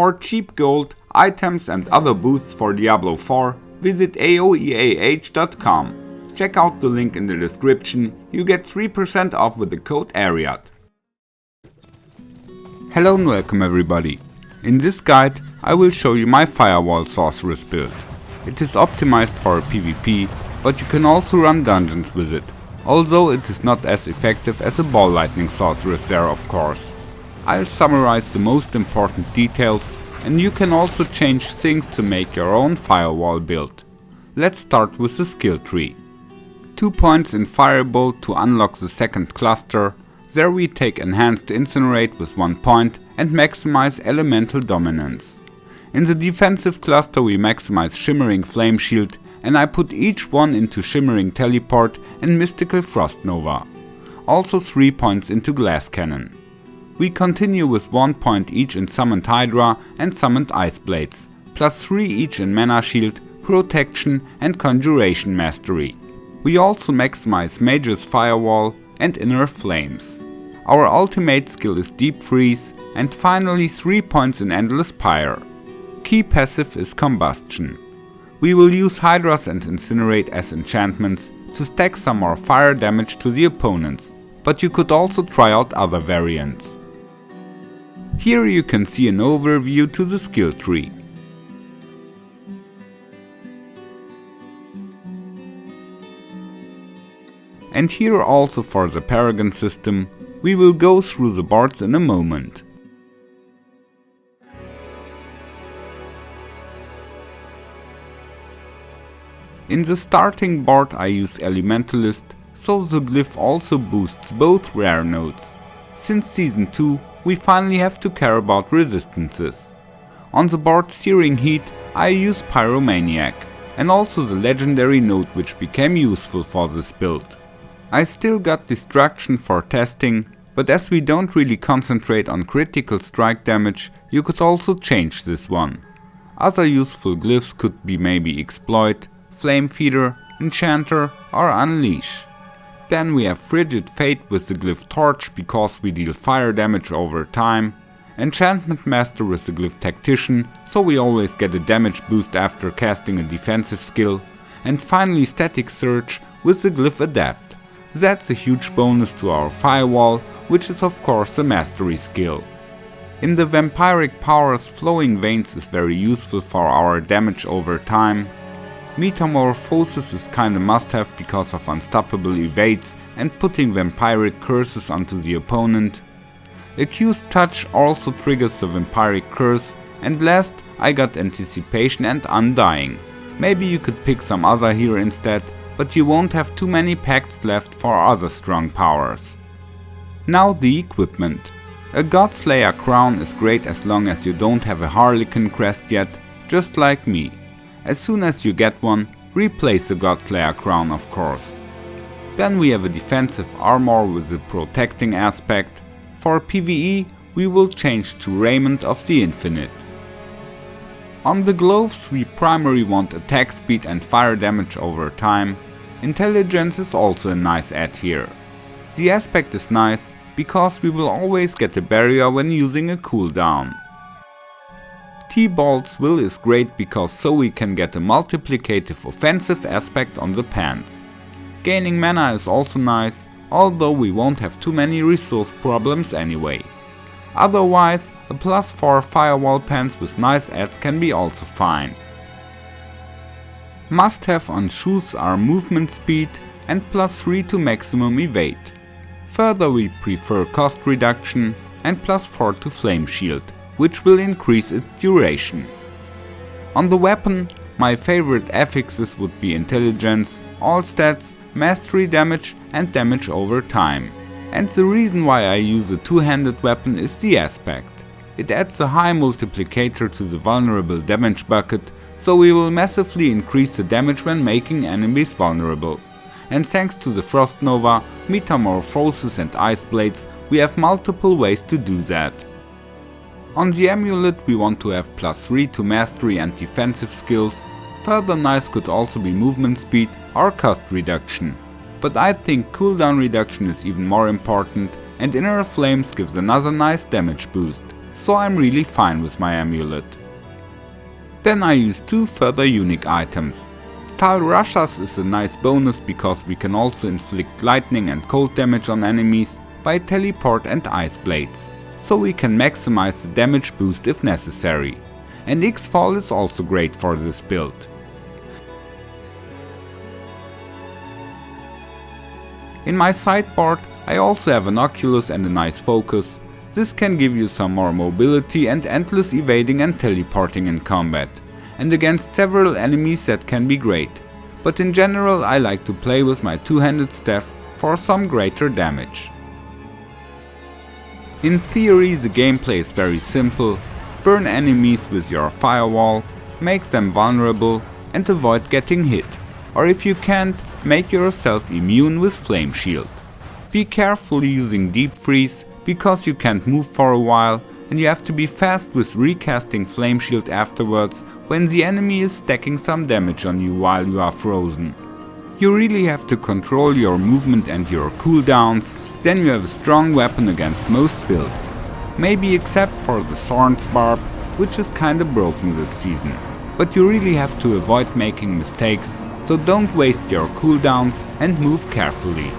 For cheap gold, items and other boosts for Diablo 4, visit aoeah.com. Check out the link in the description, you get 3% off with the code ARIAD. Hello and welcome everybody. In this guide I will show you my Firewall sorceress build. It is optimized for PvP, but you can also run dungeons with it, although it is not as effective as a ball lightning sorceress there of course. I'll summarize the most important details, and you can also change things to make your own Firewall build. Let's start with the skill tree. 2 points in Firebolt to unlock the second cluster. There we take Enhanced Incinerate with 1 point and maximize Elemental Dominance. In the defensive cluster we maximize Shimmering Flame Shield, and I put each one into Shimmering Teleport and Mystical Frost Nova. Also 3 points into Glass Cannon. We continue with 1 point each in Summoned Hydra and Summoned Ice Blades, plus 3 each in Mana Shield, Protection and Conjuration Mastery. We also maximize Mage's Firewall and Inner Flames. Our ultimate skill is Deep Freeze, and finally 3 points in Endless Pyre. Key passive is Combustion. We will use Hydras and Incinerate as enchantments to stack some more fire damage to the opponents, but you could also try out other variants. Here you can see an overview to the skill tree. And here also for the Paragon System, we will go through the boards in a moment. In the starting board I use Elementalist, so the glyph also boosts both rare nodes. Since Season 2 we finally have to care about resistances. On the board Searing Heat I use Pyromaniac, and also the legendary node which became useful for this build. I still got Destruction for testing, but as we don't really concentrate on critical strike damage, you could also change this one. Other useful glyphs could be maybe Exploit, Flame Feeder, Enchanter or Unleash. Then we have Frigid Fate with the glyph Torch because we deal fire damage over time, Enchantment Master with the glyph Tactician, so we always get a damage boost after casting a defensive skill, and finally Static Surge with the glyph Adapt. That's a huge bonus to our Firewall, which is of course a mastery skill. In the Vampiric Powers, Flowing Veins is very useful for our damage over time. Metamorphosis is kinda must-have because of unstoppable evades and putting vampiric curses onto the opponent. Accused Touch also triggers the vampiric curse, and last I got Anticipation and Undying. Maybe you could pick some other here instead, but you won't have too many pacts left for other strong powers. Now the equipment. A Godslayer crown is great as long as you don't have a Harlequin crest yet, just like me. As soon as you get one, replace the Godslayer crown of course. Then we have a defensive armor with a protecting aspect. For PvE we will change to Raiment of the Infinite. On the gloves we primarily want attack speed and fire damage over time. Intelligence is also a nice add here. The aspect is nice because we will always get a barrier when using a cooldown. T-Bolt's Will is great because so we can get a multiplicative offensive aspect on the pants. Gaining mana is also nice, although we won't have too many resource problems anyway. Otherwise, a +4 Firewall pants with nice adds can be also fine. Must have on shoes are movement speed and +3 to maximum evade. Further we prefer cost reduction and +4 to flame shield, which will increase its duration. On the weapon, my favorite affixes would be Intelligence, All Stats, Mastery Damage and Damage over time. And the reason why I use a two-handed weapon is the aspect. It adds a high multiplicator to the vulnerable damage bucket, so we will massively increase the damage when making enemies vulnerable. And thanks to the Frost Nova, Metamorphosis and Ice Blades, we have multiple ways to do that. On the amulet we want to have +3 to mastery and defensive skills. Further nice could also be movement speed or cost reduction. But I think cooldown reduction is even more important, and Inner Flames gives another nice damage boost. so I'm really fine with my amulet. Then I use 2 further unique items. Tal Rashas is a nice bonus because we can also inflict lightning and cold damage on enemies by teleport and ice blades, so we can maximize the damage boost if necessary. And X-Fall is also great for this build. In my sideboard I also have an Oculus and a nice focus. This can give you some more mobility and endless evading and teleporting in combat, and against several enemies that can be great, but in general I like to play with my two-handed staff for some greater damage. In theory the gameplay is very simple: burn enemies with your Firewall, make them vulnerable and avoid getting hit, or if you can't, make yourself immune with Flame Shield. Be careful using Deep Freeze, because you can't move for a while and you have to be fast with recasting Flame Shield afterwards when the enemy is stacking some damage on you while you are frozen. You really have to control your movement and your cooldowns, then you have a strong weapon against most builds. Maybe except for the Thorns Barb, which is kinda broken this season. But you really have to avoid making mistakes, so don't waste your cooldowns and move carefully.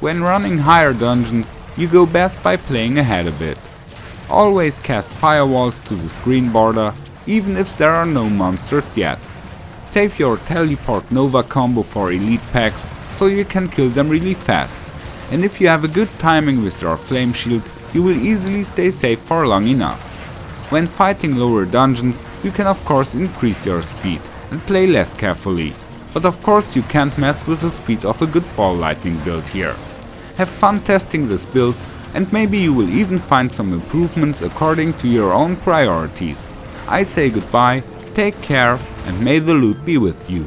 When running higher dungeons, you go best by playing ahead a bit. Always cast firewalls to the screen border, even if there are no monsters yet. Save your teleport Nova combo for elite packs, so you can kill them really fast. And if you have a good timing with your flame shield, you will easily stay safe for long enough. When fighting lower dungeons, you can of course increase your speed and play less carefully. But of course you can't mess with the speed of a good ball lightning build here. Have fun testing this build, and maybe you will even find some improvements according to your own priorities. I say goodbye, take care, and may the loot be with you.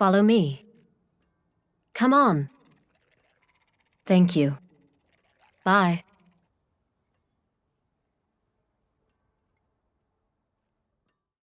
follow me. Come on. Thank you. Bye.